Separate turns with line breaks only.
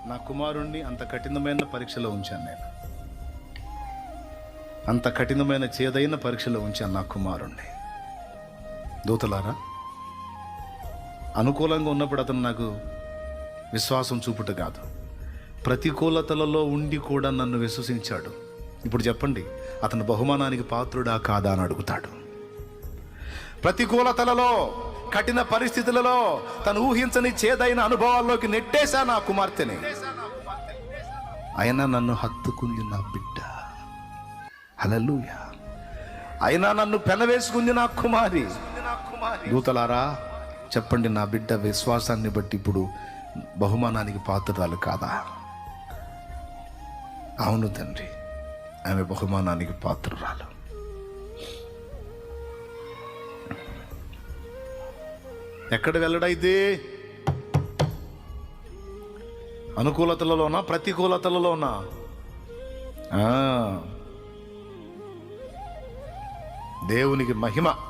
నా కుమారుణ్ణి అంత కఠినమైన పరీక్షలో ఉంచాను నేను. అంత కఠినమైన చేదైన పరీక్షలో ఉంచాను నా కుమారుణ్ణి. దూతలారా, అనుకూలంగా ఉన్నప్పుడు అతను నాకు విశ్వాసం చూపుట కాదు, ప్రతికూలతలలో ఉండి కూడా నన్ను విశ్వసించాడు. ఇప్పుడు చెప్పండి, అతను బహుమానానికి పాత్రుడా కాదా అని అడుగుతాడు. ప్రతికూలతలలో, కఠిన పరిస్థితులలో, తను ఊహించని చేదైన అనుభవాల్లోకి నెట్టేశా నా కుమార్తెని. అయినా నన్ను హత్తుకుంది నా బిడ్డ. హల్లెలూయా. అయినా నన్ను పెనవేసుకుంది నా కుమారి. దూతలారా చెప్పండి, నా బిడ్డ విశ్వాసాన్ని బట్టి ఇప్పుడు బహుమానానికి పాత్రురాలు కాదా? అవును తండ్రి, ఆమె బహుమానానికి పాత్రురాలు. ఎక్కడ వెళ్ళడైతే? అనుకూలతలలోనా ప్రతికూలతలలోనా? దేవునికి మహిమ.